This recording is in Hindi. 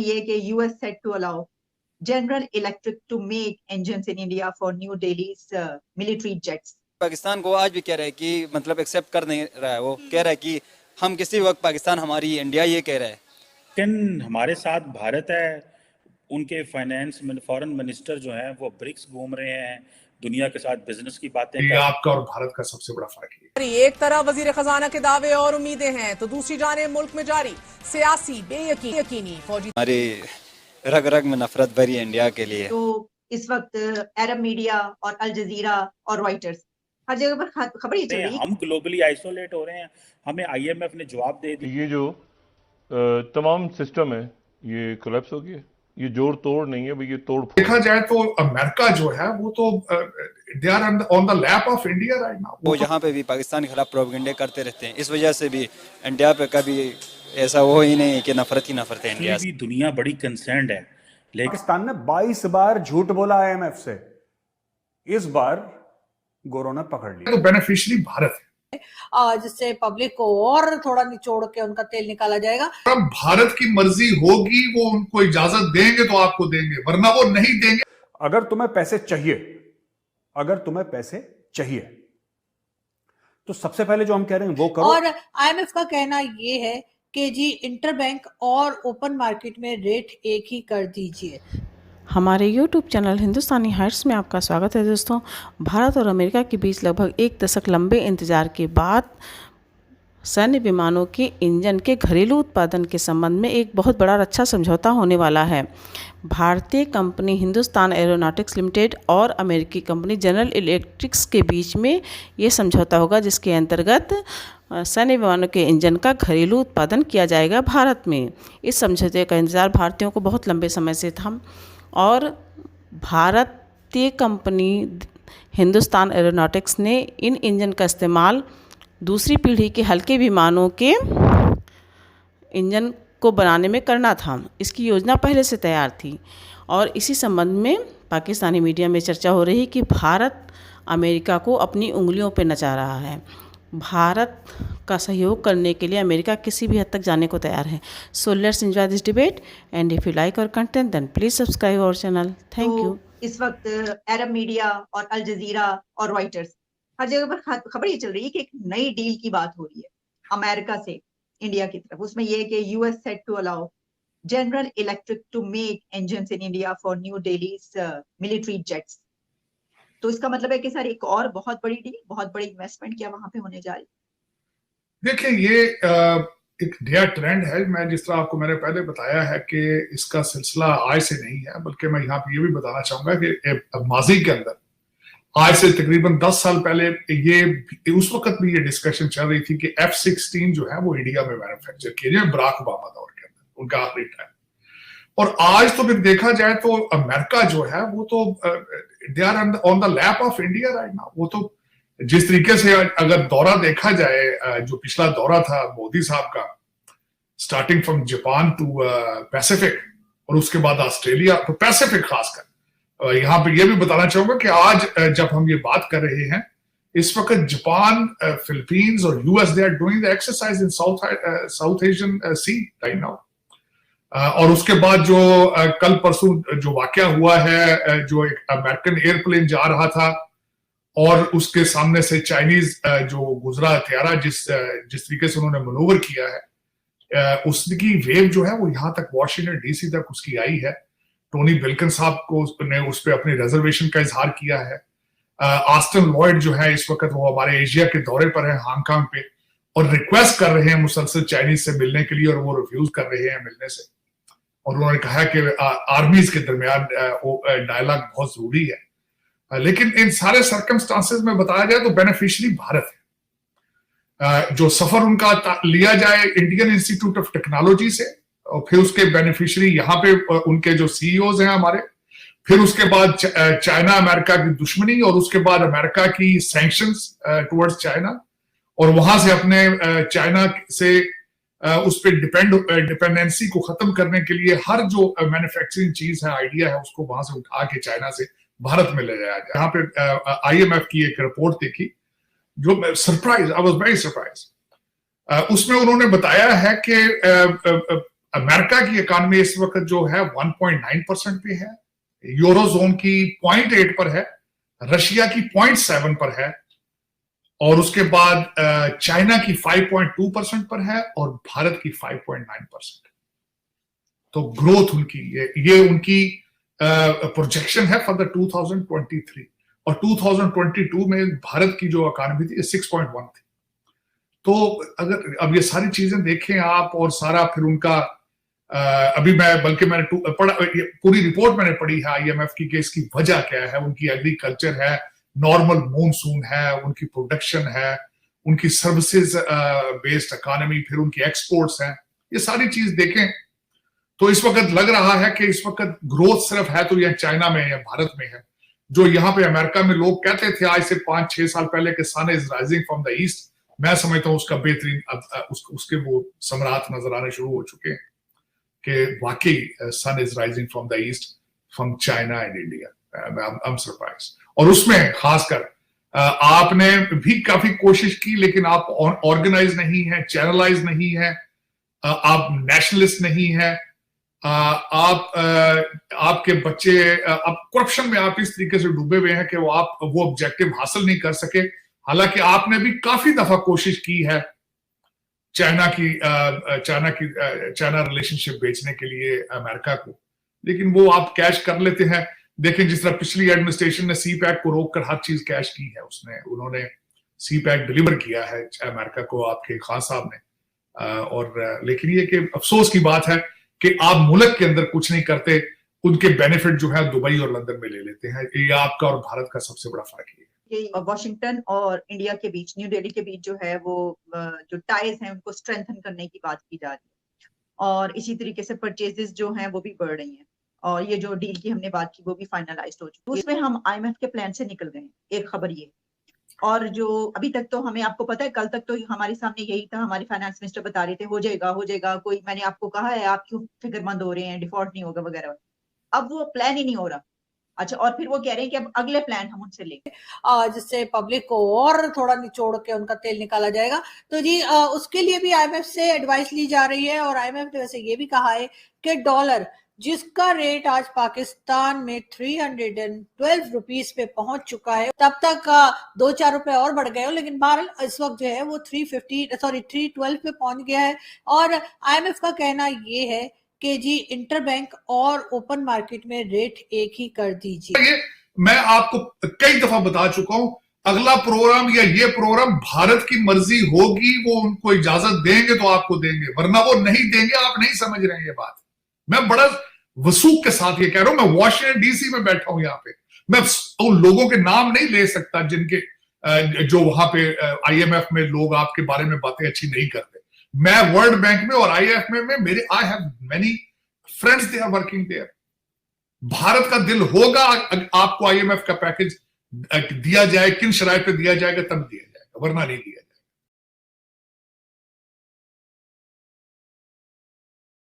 ये कि US set to allow General Electric to make engines in India for New Delhi's military jets. Pakistan को आज भी कह रहा है कि मतलब एक्सेप्ट कर नहीं रहा है, वो कह रहा है कि हम किसी वक्त पाकिस्तान हमारी इंडिया, ये कह रहा है। लेकिन हमारे साथ भारत है, उनके फाइनेंस फॉरेन मिनिस्टर जो हैं वो ब्रिक्स घूम रहे हैं, दुनिया के साथ बिजनेस की बातें ये कर। आपका और भारत का सबसे बड़ा फर्क है। एक तरफ वजीर खजाना के दावे और उम्मीदें हैं तो दूसरी जानिब मुल्क में जारी सियासी बेयकीनी फौजी हमारी रग रग में नफरत भरी है इंडिया के लिए। तो इस वक्त अरब मीडिया और अल जजीरा और रॉयटर्स हर जगह पर खबर ये चल रही है हम ग्लोबली आइसोलेट हो रहे हैं। हमें आईएमएफ ने जवाब दे दिया, ये जो तमाम सिस्टम है ये कोलैप्स हो गया। ये जोड़ तोड़ नहीं है भाई, ये तोड़ फोड़। देखा जाए तो अमेरिका जो है वो तो they are on the lap of India right now. वो यहाँ पे भी पाकिस्तान के खिलाफ प्रोपेगेंडे करते रहते हैं, इस वजह से भी इंडिया पे कभी ऐसा हो ही नहीं कि नफरत ही नफरत है इंडिया से। दुनिया बड़ी कंसर्न्ड है, लेकिन पाकिस्तान ने 22 बार झूठ बोला आईएमएफ से, इस बार कोरोना पकड़ लिया। तो बेनिफिशियरी भारत है, जिससे पब्लिक को और थोड़ा निचोड़ के उनका तेल निकाला जाएगा। अब भारत की मर्जी होगी, वो उनको इजाजत देंगे तो आपको देंगे, वरना वो नहीं देंगे। अगर तुम्हें पैसे चाहिए तो सबसे पहले जो हम कह रहे हैं वो करो। और आईएमएफ का कहना ये है कि जी इंटरबैंक और ओपन मार्केट में रेट एक ही कर दीजिए। हमारे YouTube चैनल हिंदुस्तानी हाइट्स में आपका स्वागत है दोस्तों। भारत और अमेरिका के बीच लगभग एक दशक लंबे इंतजार के बाद सैन्य विमानों के इंजन के घरेलू उत्पादन के संबंध में एक बहुत बड़ा रक्षा समझौता होने वाला है। भारतीय कंपनी हिंदुस्तान एरोनॉटिक्स लिमिटेड और अमेरिकी कंपनी जनरल इलेक्ट्रिक्स के बीच में ये समझौता होगा, जिसके अंतर्गत सैन्य विमानों के इंजन का घरेलू उत्पादन किया जाएगा भारत में। इस समझौते का इंतजार भारतीयों को बहुत लंबे समय से था और भारतीय कंपनी हिंदुस्तान एरोनॉटिक्स ने इन इंजन का इस्तेमाल दूसरी पीढ़ी के हल्के विमानों के इंजन को बनाने में करना था। इसकी योजना पहले से तैयार थी और इसी संबंध में पाकिस्तानी मीडिया में चर्चा हो रही है कि भारत अमेरिका को अपनी उंगलियों पर नचा रहा है। भारत का सहयोग करने के लिए अमेरिका किसी भी हद तक जाने को तैयार है। So let's enjoy this debate and if you like our content then please subscribe our channel. Thank you. इस वक्त अरब मीडिया और अल जजीरा और रॉयटर्स हर जगह पर खबर ये चल रही है कि एक नई डील की बात हो रही है अमेरिका से इंडिया की तरफ। उसमें यह कि US set to allow General Electric to make engines in India for New Delhi's military jets. तो इसका मतलब है कि सर एक और बहुत बड़ी डील, बहुत बड़ी इन्वेस्टमेंट क्या वहां पे होने जा रही। देखिए ये एक नया ट्रेंड है। मैं जिस तरह आपको मैंने पहले बताया है कि इसका सिलसिला आज से नहीं है, बल्कि मैं यहाँ पे ये भी बताना चाहूंगा कि माजी के अंदर आज से तकरीबन 10 साल पहले ये उस वक्त भी ये डिस्कशन चल रही थी कि F-16 जो है वो इंडिया में मैन्युफैक्चर किए जाए, बराक ओबामा दौर के अंदर उनका आखिरी टाइम। और आज तो फिर देखा जाए तो अमेरिका जो है वो तो they are on the lap of India right now. वो तो जिस तरीके से अगर दौरा देखा जाए, जो पिछला दौरा था मोदी साहब का, starting from Japan to Pacific और उसके बाद ऑस्ट्रेलिया, तो पैसिफिक खासकर यहाँ पे ये भी बताना चाहूंगा कि आज जब हम ये बात कर रहे हैं इस वक्त जापान, फिलीपींस और US they are doing the exercise in South Asian sea right now. और उसके बाद जो कल परसों जो वाकया हुआ है, जो एक अमेरिकन एयरप्लेन जा रहा था और उसके सामने से चाइनीज जो गुजरा हथियारा जिस तरीके से उन्होंने मनोवर किया है, उसकी वेव जो है वो यहाँ तक वॉशिंगटन डीसी तक उसकी आई है। टोनी बिल्किन साहब को ने उस पर अपनी रिजर्वेशन का इजहार किया है। ऑस्टिन लॉयड जो है इस वक्त वो हमारे एशिया के दौरे पर है हांगकांग पे और रिक्वेस्ट कर रहे हैं मुसलसल चाइनीज से मिलने के लिए और वो रिफ्यूज कर रहे हैं मिलने से। और उन्होंने कहा कि आर्मीज के दरमियान डायलॉग बहुत जरूरी है। लेकिन इन सारे सर्कमस्टांसेस में बताया जाए तो बेनिफिशियरी भारत है। जो सफर उनका लिया जाए इंडियन इंस्टीट्यूट ऑफ टेक्नोलॉजी से और फिर उसके बेनिफिशियरी यहाँ पे उनके जो सीईओज हैं हमारे, फिर उसके बाद चाइना अमेरिका की दुश्मनी और उसके बाद अमेरिका की सैंक्शंस टुवर्ड्स चाइना और वहां से अपने चाइना से उस पर डिपेंडेंसी को खत्म करने के लिए हर जो मैन्युफैक्चरिंग चीज है, आइडिया है, उसको वहां से उठा के चाइना से भारत में ले जाया जाए। यहाँ पे आईएमएफ की एक रिपोर्ट देखी जो surprise, I was very surprise. उसमें उन्होंने बताया है कि अमेरिका की इकॉनमी इस वक्त जो है 1.9% पे है, यूरोजोन की 0.8 पर है, रशिया की 0.7 पर है, और उसके बाद चाइना की 5.2% पर है और भारत की 5.9%। तो ग्रोथ उनकी ये उनकी प्रोजेक्शन है फॉर द 2023, और 2022 में भारत की जो इकॉनमी थी 6.1 थी। तो अगर अब ये सारी चीजें देखें आप, और सारा फिर उनका अभी मैंने पूरी रिपोर्ट मैंने पढ़ी है IMF की कि इसकी वजह क्या है। उनकी एग्रीकल्चर है, नॉर्मल मॉनसून है, उनकी प्रोडक्शन है, उनकी सर्विसेज बेस्ड इकोनॉमी, फिर उनकी एक्सपोर्ट्स हैं। ये सारी चीज देखें तो इस वक्त लग रहा है कि इस वक्त ग्रोथ सिर्फ है तो यह चाइना में या भारत में है। जो यहाँ पे अमेरिका में लोग कहते थे आज से 5-6 साल पहले कि sun is rising from the east, मैं समझता हूँ उसका बेहतरीन उसके वो सम्राट नजर आने शुरू हो चुके हैं कि वाकई sun is rising from the east, from China and India. I am surprise. और उसमें खासकर आपने भी काफी कोशिश की, लेकिन आप ऑर्गेनाइज नहीं है, चैनलाइज नहीं है, आप नेशनलिस्ट नहीं है, आपके बच्चे अब करप्शन में आप इस तरीके से डूबे हुए हैं कि वो ऑब्जेक्टिव हासिल नहीं कर सके। हालांकि आपने भी काफी दफा कोशिश की है चाइना रिलेशनशिप बेचने के लिए अमेरिका को, लेकिन वो आप कैश कर लेते हैं। देखें जिस तरह पिछली एडमिनिस्ट्रेशन ने CPEC को रोककर हर चीज कैश की है, उन्होंने CPEC डिलीवर किया है अमेरिका को, आपके खान साहब ने। और लेकिन ये कि अफसोस की बात है कि आप मुल्क के अंदर कुछ नहीं करते, उनके बेनिफिट जो है दुबई और लंदन में ले लेते हैं। ये आपका और भारत का सबसे बड़ा फर्क है। ये वॉशिंगटन और इंडिया के बीच, न्यू दिल्ली के बीच जो है वो जो टाइज हैं उनको स्ट्रेंथन करने की बात की जा रही है, और इसी तरीके से परचेजेस जो हैं वो भी बढ़ रही हैं, और ये जो डील की हमने बात की वो भी फाइनलाइज्ड हो चुकी है। उसमें हम IMF के प्लान से निकल गए, एक खबर ये। और जो अभी तक तो हमें, आपको पता है कल तक तो हमारे सामने यही था, हमारे फाइनेंस मिनिस्टर बता रहे थे हो जाएगा कोई, मैंने आपको कहा है आप क्यों फिक्रमंद हो रहे हैं, डिफॉल्ट नहीं होगा वगैरह। अब वो प्लान ही नहीं हो रहा। अच्छा, और फिर वो कह रहे हैं कि अब अगले प्लान हम उनसे लेंगे, जिससे पब्लिक को और थोड़ा निचोड़ के उनका तेल निकाला जाएगा। तो जी उसके लिए भी IMF से एडवाइस ली जा रही है, और IMF ने वैसे ये भी कहा है कि डॉलर जिसका रेट आज पाकिस्तान में 312 रुपीस पे पहुंच चुका है, तब तक 2-4 रुपए और बढ़ गए हो, लेकिन बहरहाल इस वक्त जो है वो 312 पे पहुंच गया है। और IMF का कहना ये है कि जी इंटरबैंक और ओपन मार्केट में रेट एक ही कर दीजिए। मैं आपको कई दफा बता चुका हूं, अगला प्रोग्राम या ये प्रोग्राम भारत की मर्जी होगी, वो उनको इजाजत देंगे तो आपको देंगे, वरना वो नहीं देंगे। आप नहीं समझ रहे हैं ये बात। मैं बड़ा वसूख के साथ ये कह रहा हूं। मैं वॉशिंगटन DC में बैठा हूं यहाँ पे, मैं उन लोगों के नाम नहीं ले सकता जिनके जो वहां पे IMF में लोग आपके बारे में बातें अच्छी नहीं करते। मैं वर्ल्ड बैंक में और IMF में मेरे I have many friends, they are working there. Bharat का दिल होगा आपको IMF का पैकेज दिया जाए, किन शराइत पे दिया जाएगा तब दिया जाएगा, वरना नहीं दिया जाएगा।